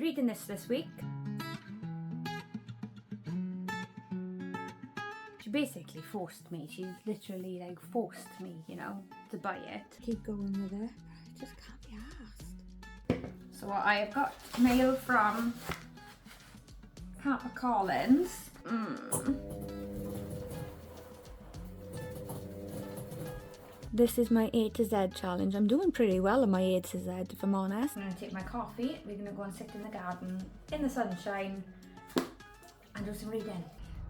reading this week. She basically forced me. She literally like forced me, you know, to buy it. Keep going with it. I just can't be arsed. So I have got mail from HarperCollins. This is my A to Z challenge. I'm doing pretty well on my A to Z, if I'm honest. I'm going to take my coffee. We're going to go and sit in the garden, in the sunshine, and do some reading.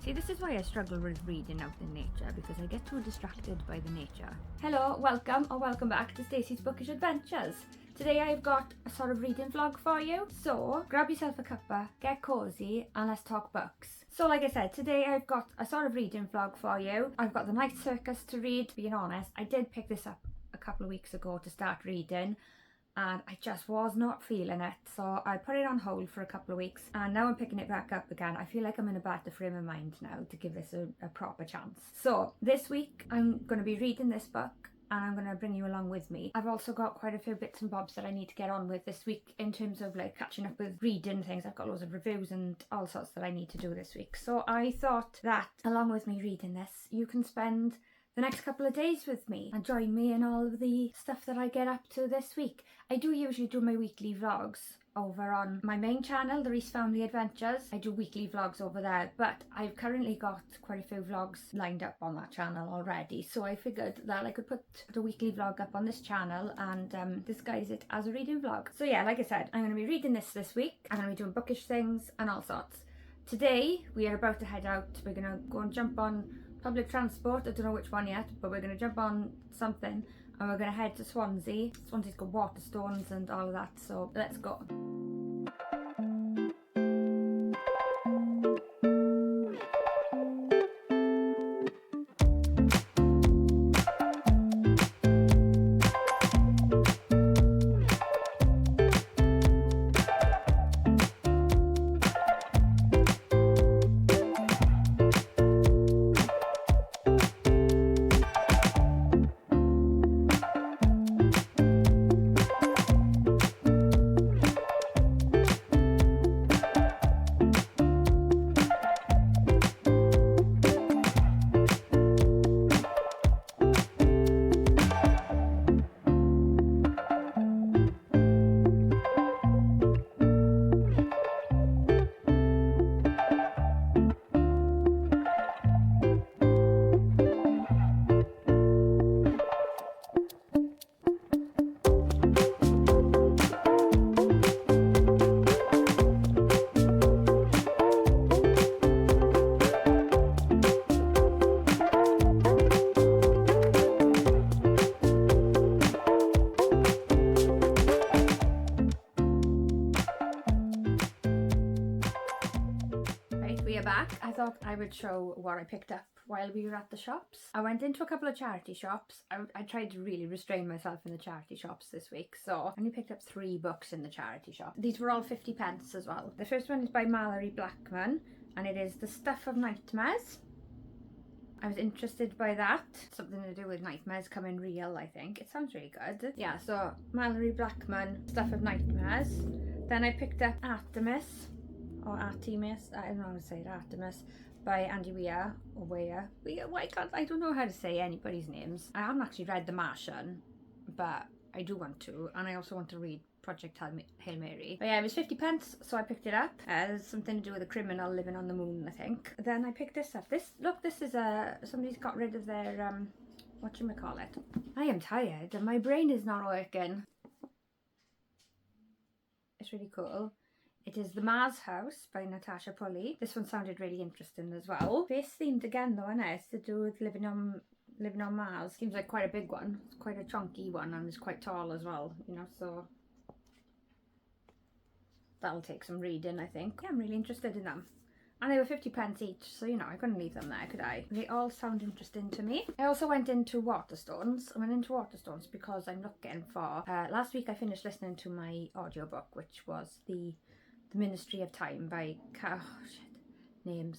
See, this is why I struggle with reading out in nature, because I get too distracted by the nature. Hello, welcome or welcome back to Stacey's Bookish Adventures. Today I've got a sort of reading vlog for you. So grab yourself a cuppa, get cozy, and let's talk books. So like I said, today I've got a sort of reading vlog for you. I've got the Night Circus to read. Being honest, I did pick this up a couple of weeks ago to start reading, and I just was not feeling it, so I put it on hold for a couple of weeks, and now I'm picking it back up again. I feel like I'm in a better frame of mind now to give this a proper chance. So this week I'm going to be reading this book, and I'm going to bring you along with me. I've also got quite a few bits and bobs that I need to get on with this week in terms of like catching up with reading things. I've got loads of reviews and all sorts that I need to do this week. So I thought that along with me reading this, you can spend the next couple of days with me and join me in all of the stuff that I get up to this week. I do usually do my weekly vlogs over on my main channel, The Reese Family Adventures. I do weekly vlogs over there, but I've currently got quite a few vlogs lined up on that channel already, so I figured that I could put the weekly vlog up on this channel and disguise it as a reading vlog. So yeah, like I said, I'm going to be reading this week. I'm going to be doing bookish things and all sorts. Today we are about to head out. We're going to go and jump on public transport. I don't know which one yet, but we're going to jump on something and we're going to head to Swansea. Swansea's got Waterstones and all of that, so let's go. Back, I thought I would show what I picked up while we were at the shops. I went into a couple of charity shops. I tried to really restrain myself in the charity shops this week, so I only picked up 3 books in the charity shop. These were all 50 pence as well. The first one is by Mallory Blackman, and it is The Stuff of Nightmares. I was interested by that. Something to do with nightmares coming real, I think. It sounds really good. Yeah, so Mallory Blackman, Stuff of Nightmares. Then I picked up Artemis, or Artemis, I don't know how to say it, Artemis, by Andy Weir, or Weir. I don't know how to say anybody's names. I haven't actually read The Martian, but I do want to, and I also want to read Project Hail Mary. But yeah, it was 50 pence, so I picked it up. It's something to do with a criminal living on the moon, I think. Then I picked this up. This is somebody's got rid of their, whatchamacallit. I am tired, and my brain is not working. It's really cool. It is The Mars House by Natasha Pulley. This one sounded really interesting as well. Space themed again though, isn't it? It's to do with living on Mars. Seems like quite a big one. It's quite a chunky one, and it's quite tall as well, you know, so that'll take some reading, I think. Yeah, I'm really interested in them. And they were 50 pence each, so you know, I couldn't leave them there, could I? They all sound interesting to me. I also went into Waterstones. I went into Waterstones because I'm looking for... last week I finished listening to my audiobook, which was The Ministry of Time by names.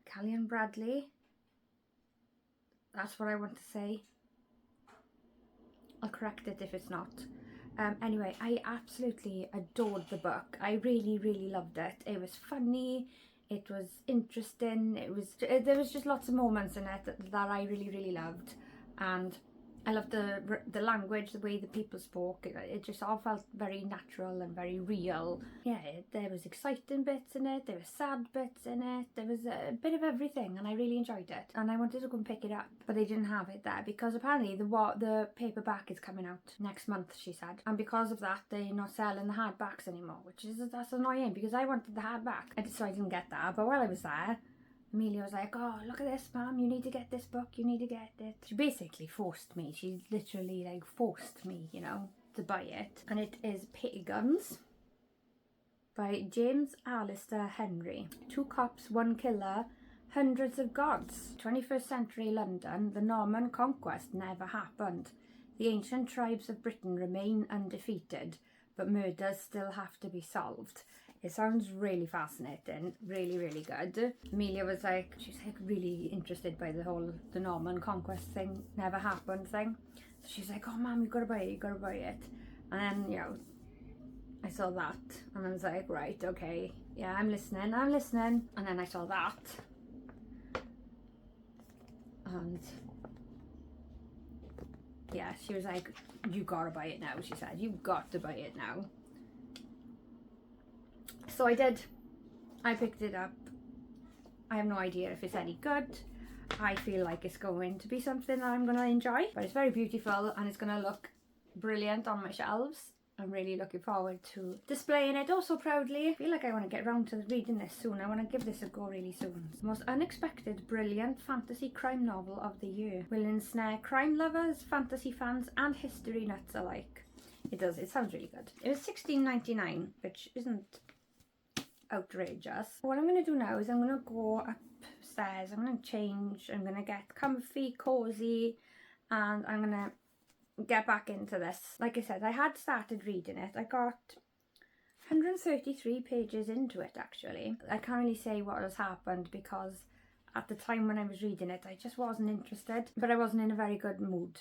Callian Bradley. That's what I want to say. I'll correct it if it's not. Anyway, I absolutely adored the book. I really, really loved it. It was funny, it was interesting, there was just lots of moments in it that I really, really loved. And I loved the language, the way the people spoke. It just all felt very natural and very real. Yeah, there was exciting bits in it, there were sad bits in it, there was a bit of everything, and I really enjoyed it. And I wanted to go and pick it up, but they didn't have it there because apparently the paperback is coming out next month, she said. And because of that, they're not selling the hardbacks anymore, that's annoying because I wanted the hardback. So I didn't get that, but while I was there, Amelia was like, oh, look at this, Mum, you need to get this book, you need to get it. She basically forced me. She literally like forced me, you know, to buy it. And it is Pagans by James Alistair Henry. 2 cops, 1 killer, hundreds of gods. 21st century London, the Norman conquest never happened. The ancient tribes of Britain remain undefeated, but murders still have to be solved. It sounds really fascinating, really, really good. Amelia was like, she's like really interested by the Norman conquest thing, never happened thing. So she's like, oh Mum, you've got to buy it, you've got to buy it. And then, you know, I saw that and I was like, right, okay, yeah, I'm listening. And then I saw that. And yeah, she was like, you gotta buy it now, she said. You've got to buy it now. So I did. I picked it up. I have no idea if it's any good. I feel like it's going to be something that I'm going to enjoy. But it's very beautiful and it's going to look brilliant on my shelves. I'm really looking forward to displaying it also proudly. I feel like I want to get around to reading this soon. I want to give this a go really soon. It's the most unexpected, brilliant fantasy crime novel of the year. Will ensnare crime lovers, fantasy fans and history nuts alike. It does. It sounds really good. It was $16.99, which isn't outrageous. What I'm going to do now is I'm going to go upstairs. I'm going to change. I'm going to get comfy, cozy, and I'm going to get back into this. Like I said, I had started reading it. I got 133 pages into it actually. I can't really say what has happened because at the time when I was reading it I just wasn't interested, but I wasn't in a very good mood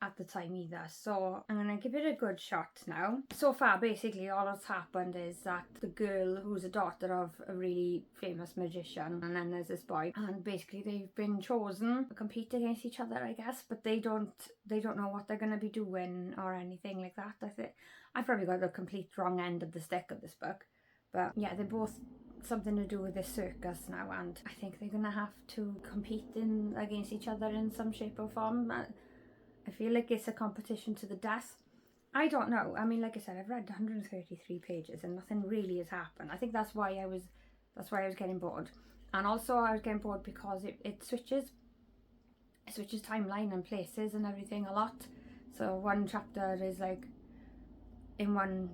at the time either, so I'm gonna give it a good shot now. So far basically all that's happened is that the girl who's a daughter of a really famous magician, and then there's this boy, and basically they've been chosen to compete against each other, I guess, but they don't know what they're gonna be doing or anything like that. I think I've probably got the complete wrong end of the stick of this book, but yeah, they're both something to do with this circus now, and I think they're gonna have to compete against each other in some shape or form. I feel like it's a competition to the death. I don't know. I mean, like I said, I've read 133 pages and nothing really has happened. I think that's why I was getting bored. And also I was getting bored because it switches timeline and places and everything a lot. So one chapter is like in one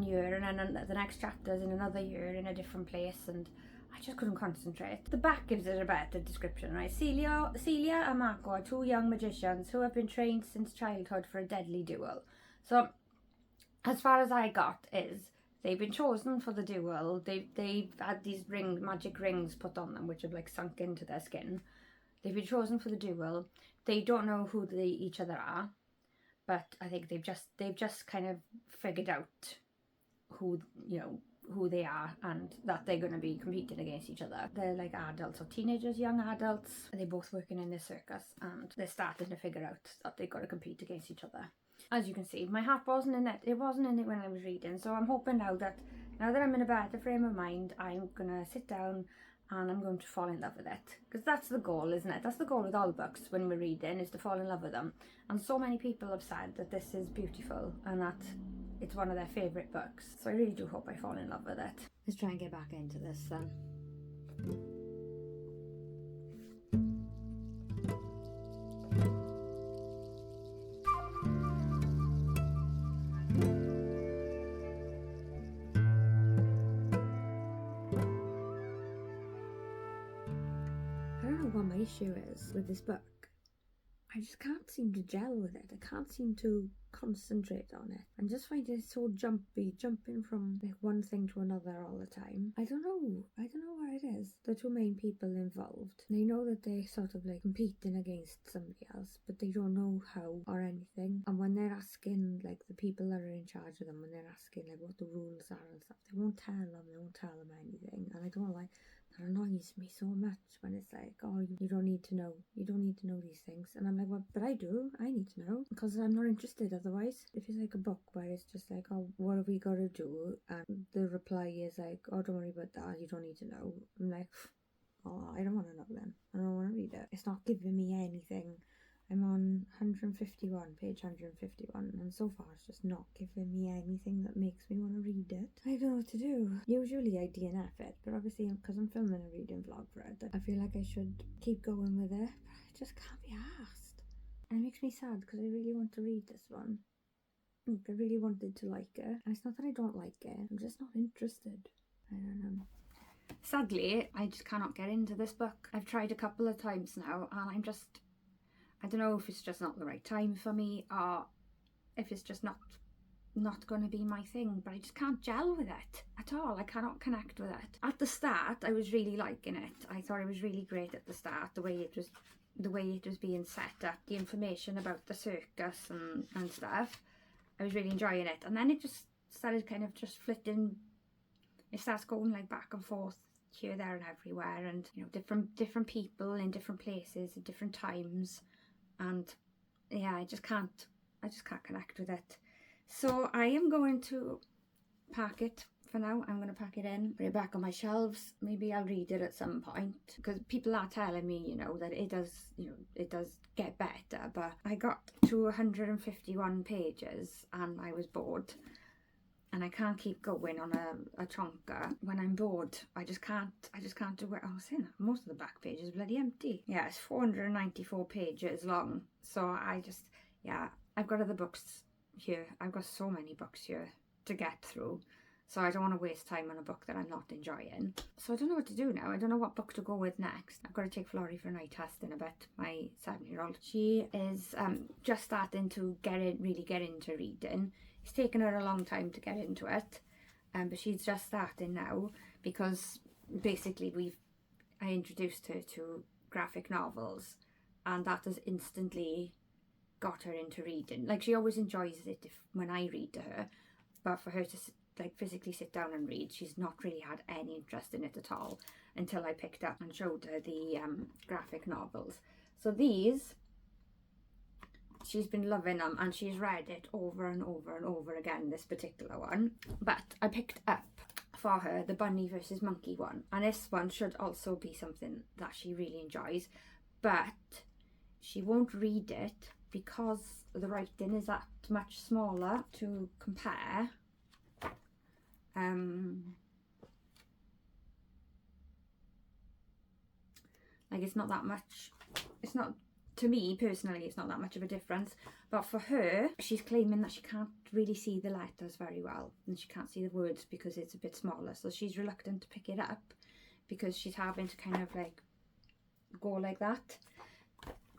year, and then the next chapter is in another year in a different place, and I just couldn't concentrate. The back gives it a better description, right? Celia and Marco are 2 young magicians who have been trained since childhood for a deadly duel. So, as far as I got is, they've been chosen for the duel. They've had these magic rings put on them, which have like sunk into their skin. They've been chosen for the duel. They don't know who each other are, but I think they've just kind of figured out who they are and that they're going to be competing against each other. They're like adults or teenagers, young adults. They're both working in this circus and they're starting to figure out that they've got to compete against each other. As you can see, my heart wasn't in it. It wasn't in it when I was reading, so I'm hoping now that I'm in a better frame of mind, I'm going to sit down and I'm going to fall in love with it. Because that's the goal, isn't it? That's the goal with all books when we're reading, is to fall in love with them. And so many people have said that this is beautiful and that it's one of their favourite books. So I really do hope I fall in love with it. Let's try and get back into this then. I don't know what my issue is with this book. I just can't seem to gel with it. I can't seem to concentrate on it. And just find it so jumpy, jumping from like one thing to another all the time. I don't know what it is. The two main people involved, they know that they sort of like competing against somebody else, but they don't know how or anything. And when they're asking like the people that are in charge of them, when they're asking like what the rules are and stuff, they won't tell them anything. And I don't know why. That annoys me so much when it's like, oh, you don't need to know. You don't need to know these things. And I'm like, well, but I do. I need to know because I'm not interested otherwise. If it's like a book where it's just like, oh, what have we got to do? And the reply is like, oh, don't worry about that. You don't need to know. I'm like, oh, I don't want to know then. I don't want to read it. It's not giving me anything. I'm on page 151, and so far it's just not giving me anything that makes me want to read it. I don't know what to do. Usually I DNF it, but obviously because I'm filming a reading vlog for it, I feel like I should keep going with it, but I just can't be arsed. And it makes me sad because I really want to read this one. Like, I really wanted to like it, and it's not that I don't like it, I'm just not interested. I don't know. Sadly, I just cannot get into this book. I've tried a couple of times now, and I don't know if it's just not the right time for me or if it's just not going to be my thing, but I just can't gel with it at all. I cannot connect with it. At the start, I was really liking it. I thought it was really great at the start, the way it was being set up, the information about the circus and stuff. I was really enjoying it. And then it just started kind of just flitting. It starts going like back and forth here, there and everywhere, and you know, different people in different places at different times. And yeah, I just can't connect with it. So I am going to pack it for now. I'm going to pack it in, put it back on my shelves. Maybe I'll read it at some point, because people are telling me, you know, that it does get better. But I got to 151 pages and I was bored. And I can't keep going on a chonker. When I'm bored, I just can't do it. I was saying that most of the back page is bloody empty. Yeah, it's 494 pages long. So I've got other books here. I've got so many books here to get through. So I don't want to waste time on a book that I'm not enjoying. So I don't know what to do now. I don't know what book to go with next. I've got to take Florrie for a night test in a bit, my 7-year-old. She is just starting to really get into reading. It's taken her a long time to get into it, but she's just starting now because basically I introduced her to graphic novels, and that has instantly got her into reading. Like, she always enjoys it when I read to her, but for her to like physically sit down and read, she's not really had any interest in it at all until I picked up and showed her the graphic novels. So these, she's been loving them, and she's read it over and over and over again, this particular one. But I picked up for her the Bunny versus Monkey one, and this one should also be something that she really enjoys, but she won't read it because the writing is that much smaller to compare. Like, it's not that much, it's not, to me personally, it's not that much of a difference, but for her, she's claiming that she can't really see the letters very well, and she can't see the words because it's a bit smaller, so she's reluctant to pick it up because she's having to kind of like go like that.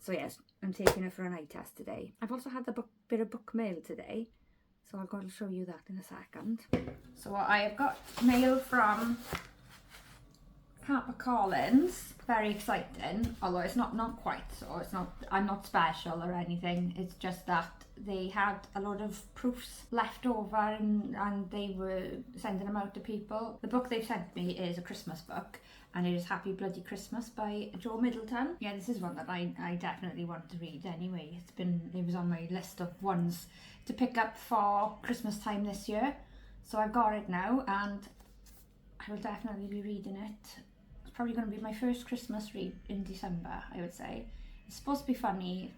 So yes, I'm taking her for a night test today. I've also had the bit of book mail today, so I'll go to show you that in a second. So I have got mail from HarperCollins. Very exciting, although it's not quite so. It's not, I'm not special or anything. It's just that they had a lot of proofs left over and they were sending them out to people. The book they've sent me is a Christmas book, and it is Happy Bloody Christmas by Jo Middleton. Yeah, this is one that I definitely want to read anyway. It was on my list of ones to pick up for Christmas time this year. So I've got it now, and I will definitely be reading it. It's probably going to be my first Christmas read in December, I would say. It's supposed to be funny,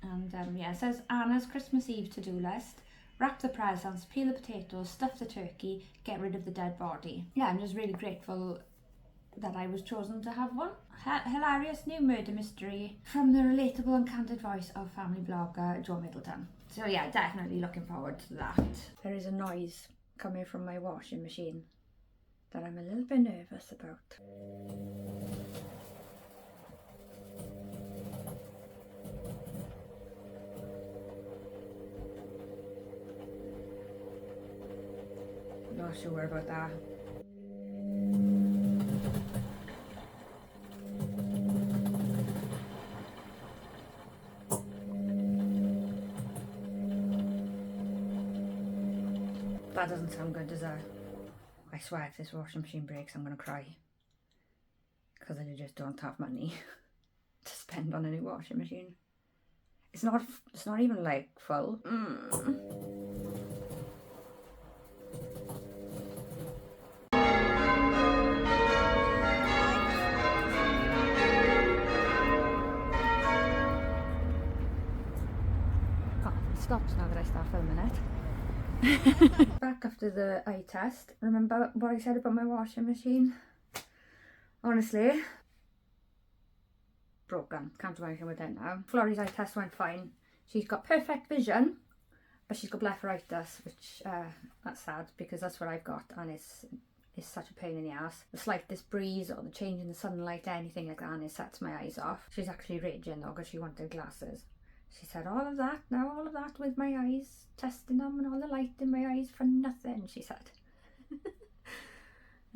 and yeah, it says Anna's Christmas Eve to-do list. Wrap the presents, peel the potatoes, stuff the turkey, get rid of the dead body. Yeah, I'm just really grateful that I was chosen to have one. Hilarious new murder mystery from the relatable and candid voice of family blogger Jo Middleton. So yeah, definitely looking forward to that. There is a noise coming from my washing machine that I'm a little bit nervous about. not sure about that. That doesn't sound good, does it? I swear if this washing machine breaks, I'm gonna cry. Because I just don't have money to spend on a new washing machine. It's not even like full. It stops now that I start filming it. Back after the eye test. Remember what I said about my washing machine? Honestly, broken. Can't do anything with it now. Florrie's eye test went fine. She's got perfect vision, but she's got blepharitis, which that's sad because that's what I've got, and it's such a pain in the ass. The slightest breeze or the change in the sunlight, anything like that, and it sets my eyes off. She's actually raging though because she wanted glasses. She said, all of that with my eyes, testing them and all the light in my eyes for nothing, she said.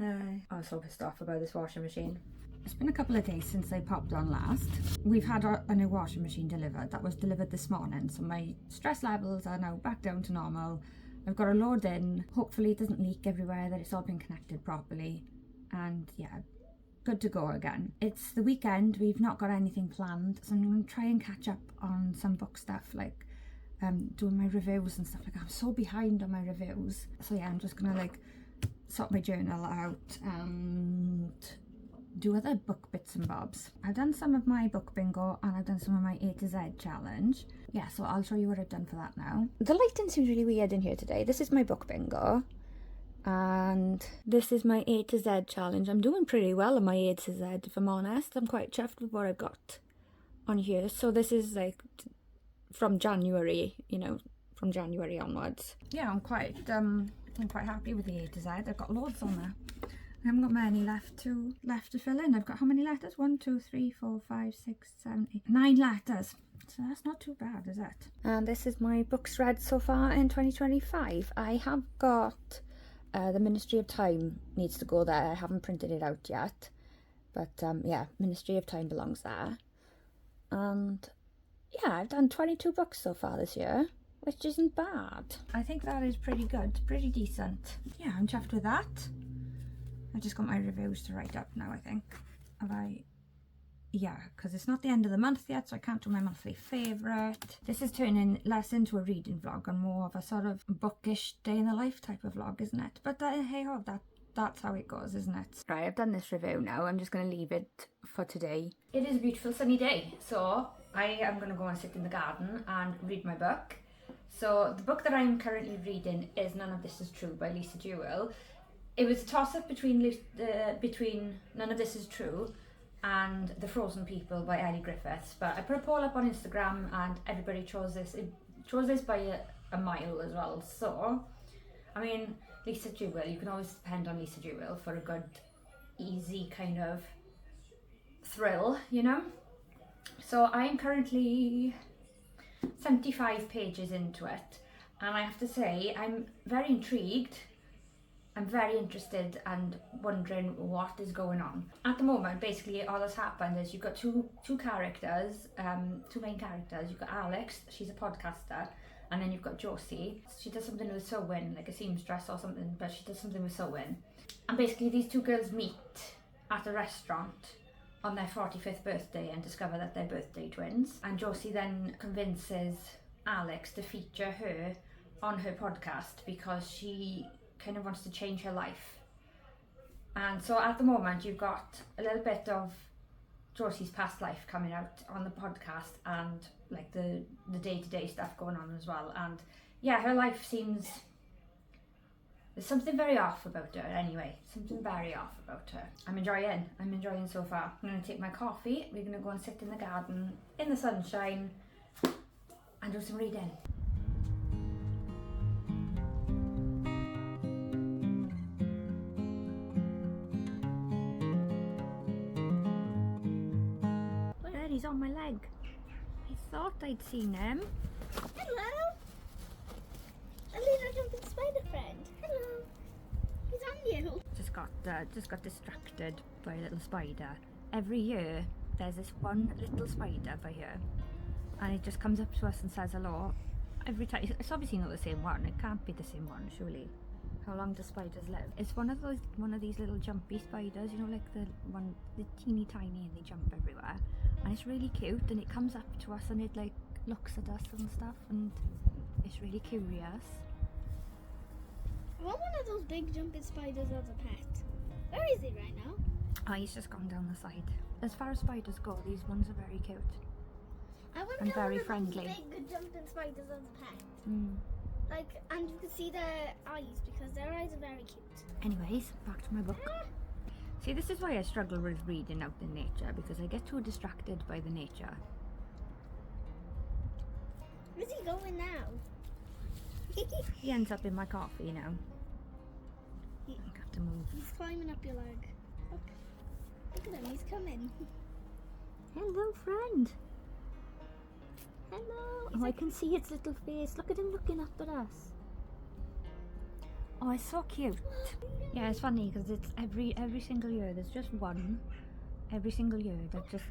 I was so pissed off about this washing machine. It's been a couple of days since they popped on last. We've had a new washing machine delivered. That was delivered this morning, so my stress levels are now back down to normal. I've got a load in. Hopefully it doesn't leak everywhere, that it's all been connected properly. And yeah, good to go again. It's the weekend, we've not got anything planned, so I'm going to try and catch up on some book stuff, like doing my reviews and stuff like that. I'm so behind on my reviews. So yeah, I'm just going to like sort my journal out and do other book bits and bobs. I've done some of my book bingo and I've done some of my A to Z challenge. Yeah, so I'll show you what I've done for that now. The lighting seems really weird in here today. This is my book bingo. And this is my A to Z challenge. I'm doing pretty well on my A to Z, if I'm honest. I'm quite chuffed with what I've got on here. So this is like from January, you know, from January onwards. Yeah, I'm quite happy with the A to Z. I've got loads on there. I haven't got many left to fill in. I've got how many letters? 1, 2, 3, 4, 5, 6, 7, 8, 9 letters. So that's not too bad, is it? And this is my books read so far in 2025. I have got the Ministry of Time needs to go there. I haven't printed it out yet. But yeah, Ministry of Time belongs there. And yeah, I've done 22 books so far this year, which isn't bad. I think that is pretty good, pretty decent. Yeah, I'm chuffed with that. I just got my reviews to write up now, I think. Yeah, because it's not the end of the month yet, so I can't do my monthly favourite. This is turning less into a reading vlog and more of a sort of bookish day in the life type of vlog, isn't it? But hey ho, that's how it goes, isn't it? Right, I've done this review now. I'm just going to leave it for today. It is a beautiful sunny day, so I am going to go and sit in the garden and read my book. So the book that I'm currently reading is None of This Is True by Lisa Jewell. It was a toss-up between None of This Is True and The Frozen People by Ellie Griffiths, but I put a poll up on Instagram and everybody chose this. It chose this by a mile as well. So, I mean, Lisa Jewell, you can always depend on Lisa Jewell for a good, easy kind of thrill, you know? So I'm currently 75 pages into it, and I have to say I'm very intrigued. I'm very interested and wondering what is going on. At the moment, basically all that's happened is you've got two characters, two main characters. You've got Alex, she's a podcaster, and then you've got Josie. She does something with sewing, like a seamstress or something, but she does something with sewing. And basically these two girls meet at a restaurant on their 45th birthday and discover that they're birthday twins. And Josie then convinces Alex to feature her on her podcast because she kind of wants to change her life. And so at the moment you've got a little bit of Josie's past life coming out on the podcast and like the day-to-day stuff going on as well. And yeah, her life seems, there's something very off about her anyway. Something very off about her. I'm enjoying so far. I'm going to take my coffee. We're going to go and sit in the garden in the sunshine and do some reading. He's on my leg. I thought I'd seen him. Hello. A little jumping spider friend. Hello. just got distracted by a little spider. Every year there's this one little spider by here, and it just comes up to us and says hello. Every time. It's obviously not the same one. It can't be the same one, surely. How long do spiders live? It's one of these little jumpy spiders, you know, like the teeny tiny, and they jump everywhere. And it's really cute, and it comes up to us and it like looks at us and stuff, and it's really curious. I want one of those big jumping spiders as a pet. Where is he right now? Oh, he's just gone down the side. As far as spiders go, these ones are very cute. I want And very one of friendly. those big jumping spiders as a pet. Mm. Like, and you can see their eyes because their eyes are very cute. Anyways, back to my book. See, this is why I struggle with reading out in nature, because I get too distracted by the nature. Where's he going now? He ends up in my coffee now. I have to move. He's climbing up your leg. Look at him, he's coming. Hello, friend. Hello. Oh, I can see its little face. Look at him looking up at us. Oh, it's so cute. Yeah, it's funny because it's every single year there's just one every single year that just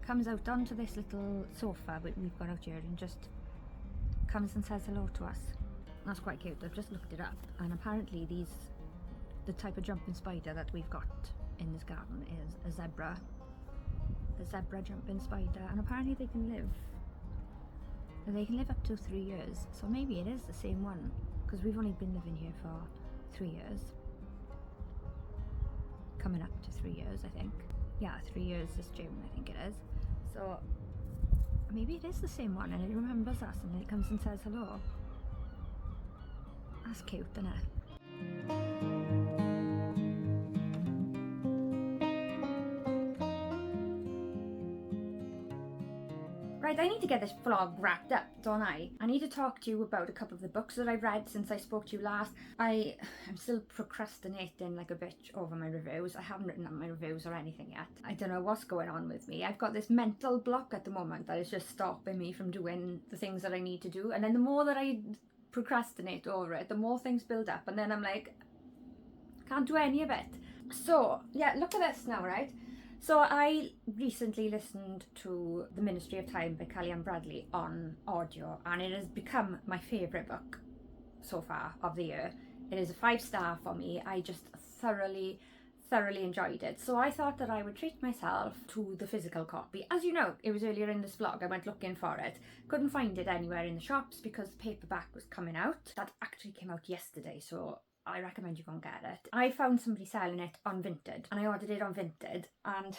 comes out onto this little sofa we've got out here and just comes and says hello to us. That's quite cute. I've just looked it up, and apparently the type of jumping spider that we've got in this garden is a zebra jumping spider, and apparently they can live up to 3 years, so maybe it is the same one, because we've only been living here for 3 years, coming up to 3 years, I think. Yeah, 3 years this June, I think it is. So maybe it is the same one, and it remembers us and it comes and says hello. That's cute, isn't it? Right, I need to get this vlog wrapped up, don't I? I need to talk to you about a couple of the books that I've read since I spoke to you last. I'm still procrastinating like a bitch over my reviews. I haven't written up my reviews or anything yet. I don't know what's going on with me. I've got this mental block at the moment that is just stopping me from doing the things that I need to do. And then the more that I procrastinate over it, the more things build up. And then I'm like, can't do any of it. So, yeah, look at this now, right? So I recently listened to The Ministry of Time by Callie Ann Bradley on audio, and it has become my favourite book so far of the year. It is a 5-star for me. I just thoroughly enjoyed it. So I thought that I would treat myself to the physical copy. As you know, it was earlier in this vlog, I went looking for it. Couldn't find it anywhere in the shops because the paperback was coming out. That actually came out yesterday, so I recommend you go and get it. I found somebody selling it on Vinted, and I ordered it on Vinted, and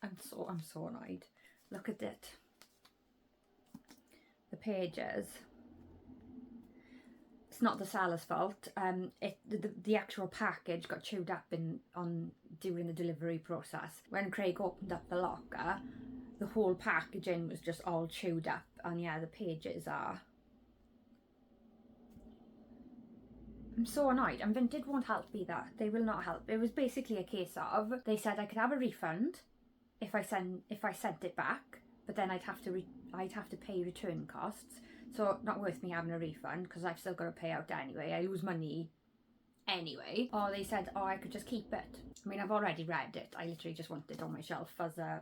I'm so annoyed. Look at it. The pages. It's not the seller's fault. The actual package got chewed up during the delivery process. When Craig opened up the locker, the whole packaging was just all chewed up, and yeah, the pages are. I'm so annoyed, and Vinted won't help either. They will not help. It was basically a case of, they said I could have a refund if I sent it back, but then I'd have to pay return costs. So not worth me having a refund because I've still got to pay out anyway. I lose money anyway. Or they said, oh, I could just keep it. I mean, I've already read it. I literally just want it on my shelf as a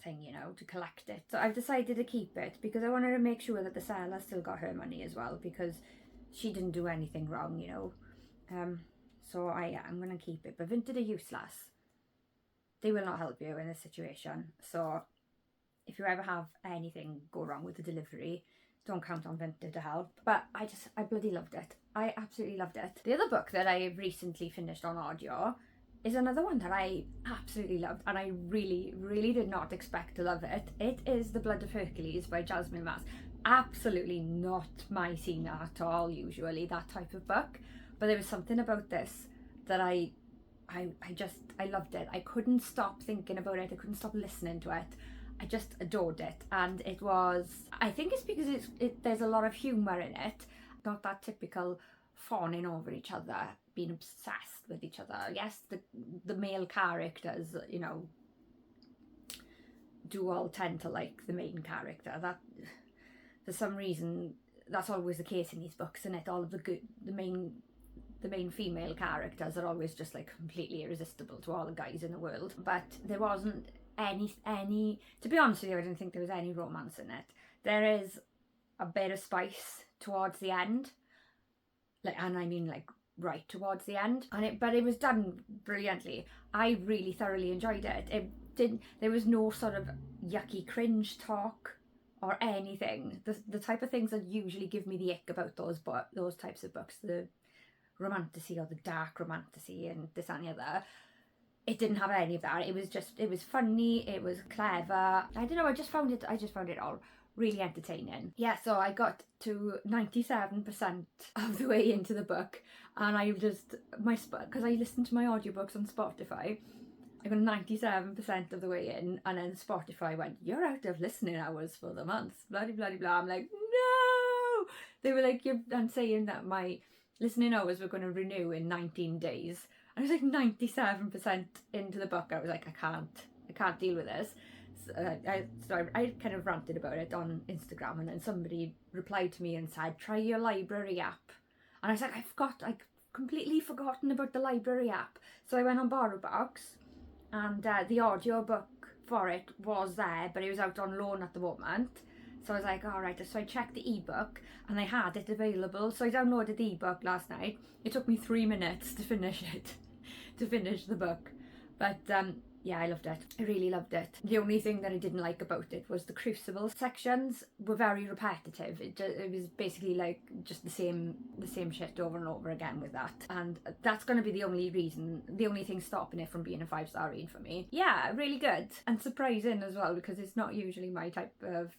thing, you know, to collect it. So I've decided to keep it because I wanted to make sure that the seller still got her money as well, because she didn't do anything wrong, you know. So I'm going to keep it. But Vinted are useless. They will not help you in this situation. So if you ever have anything go wrong with the delivery, don't count on Vinted to help. But I bloody loved it. I absolutely loved it. The other book that I recently finished on audio is another one that I absolutely loved, and I really did not expect to love it. It is The Blood of Hercules by Jasmine Mass. Absolutely not my scene at all, usually, that type of book. But there was something about this that I loved it. I couldn't stop thinking about it. I couldn't stop listening to it. I just adored it. And it was, I think it's because there's a lot of humour in it. Not that typical fawning over each other, being obsessed with each other. Yes, the male characters, you know, do all tend to like the main character. That, for some reason, that's always the case in these books, isn't it? All of the main the main female characters are always just like completely irresistible to all the guys in the world. But there wasn't any, to be honest with you, I didn't think there was any romance in it. There is a bit of spice towards the end, like, and I mean like right towards the end, but it was done brilliantly. I really thoroughly enjoyed it. There was no sort of yucky cringe talk or anything. The type of things that usually give me the ick about those types of books, the romantasy or the dark romantasy and this and the other. It didn't have any of that. It was funny, it was clever. I don't know, I just found it all really entertaining. Yeah, so I got to 97% of the way into the book, and I just, because I listened to my audiobooks on Spotify, I got 97% of the way in, and then Spotify went, "You're out of listening hours for the month, blah blah blah blah." I'm like, no! They were like, I'm saying that my listening hours were going to renew in 19 days. I was like 97% into the book. I was like, I can't deal with this. So I kind of ranted about it on Instagram, and then somebody replied to me and said, try your library app. And I was like, I've completely forgotten about the library app. So I went on BorrowBox, and the audio book for it was there, but it was out on loan at the moment. So I was like, all right. So I checked the ebook, and I had it available. So I downloaded the ebook last night. It took me 3 minutes to finish it, to finish the book. But yeah, I loved it. I really loved it. The only thing that I didn't like about it was the Crucible sections were very repetitive. It was basically like just the same shit over and over again with that. And that's going to be the only thing stopping it from being a 5-star read for me. Yeah, really good. And surprising as well, because it's not usually my type of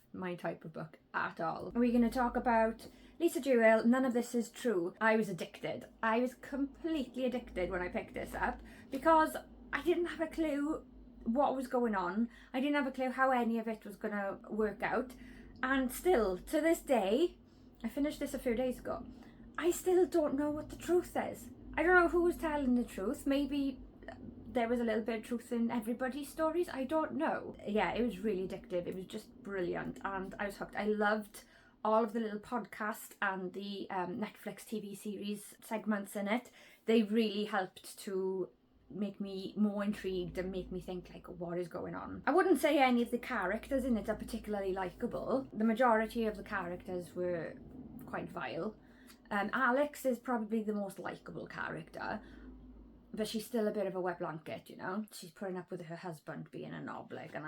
book at all. We're going to talk about Lisa Jewell, None of This Is True. I was addicted. I was completely addicted when I picked this up, because I didn't have a clue what was going on. I didn't have a clue how any of it was going to work out. And still, to this day, I finished this a few days ago, I still don't know what the truth is. I don't know who was telling the truth. Maybe there was a little bit of truth in everybody's stories. I don't know. Yeah, it was really addictive. It was just brilliant. And I was hooked. I loved all of the little podcast and the Netflix TV series segments in it. They really helped to make me more intrigued and make me think like, what is going on. I wouldn't say any of the characters in it are particularly likeable. The majority of the characters were quite vile. Alex is probably the most likeable character, but she's still a bit of a wet blanket, you know. She's putting up with her husband being a knob, like, and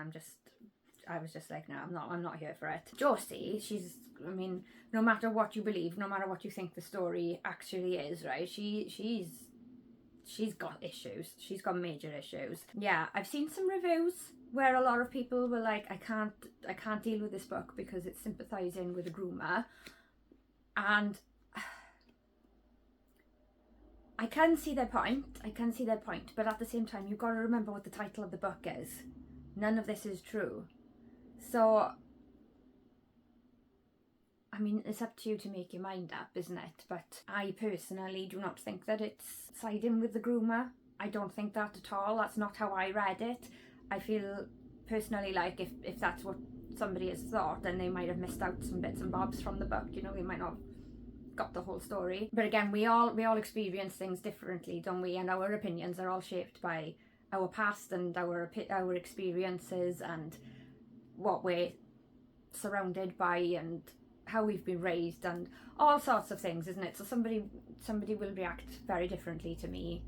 I was just like, no, I'm not here for it. Josie, I mean, no matter what you believe, no matter what you think the story actually is, right, she's got issues. She's got major issues. Yeah, I've seen some reviews where a lot of people were like, I can't deal with this book because it's sympathising with a groomer. And I can see their point. But at the same time, you've got to remember what the title of the book is. None of This Is True. So, I mean, it's up to you to make your mind up, isn't it? But I personally do not think that it's siding with the groomer. I don't think that at all. That's not how I read it. I feel personally like if that's what somebody has thought, then they might have missed out some bits and bobs from the book. You know, they might not have got the whole story. But again, we all experience things differently, don't we? And our opinions are all shaped by our past and our experiences and what we're surrounded by and how we've been raised and all sorts of things, isn't it? So somebody will react very differently to me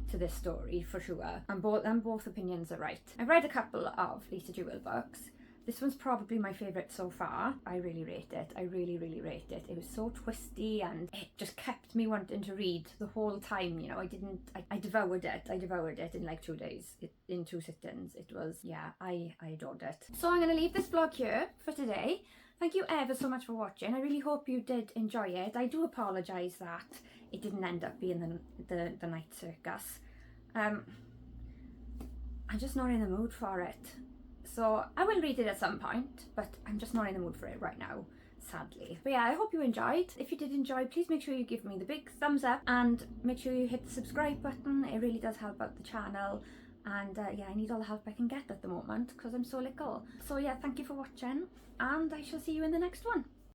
to this story for sure, and both opinions are right. I've read a couple of Lisa Jewell books. This one's probably my favourite so far. I really rate it. I really rate it. It was so twisty and it just kept me wanting to read the whole time, you know. I devoured it in like 2 days, in 2 sittings. It was, yeah, I adored it. So I'm going to leave this vlog here for today. Thank you ever so much for watching. I really hope you did enjoy it. I do apologise that it didn't end up being the Night Circus. I'm just not in the mood for it. So I will read it at some point, but I'm just not in the mood for it right now, sadly. But yeah, I hope you enjoyed. If you did enjoy, please make sure you give me the big thumbs up and make sure you hit the subscribe button. It really does help out the channel. And yeah, I need all the help I can get at the moment because I'm so little. So yeah, thank you for watching and I shall see you in the next one.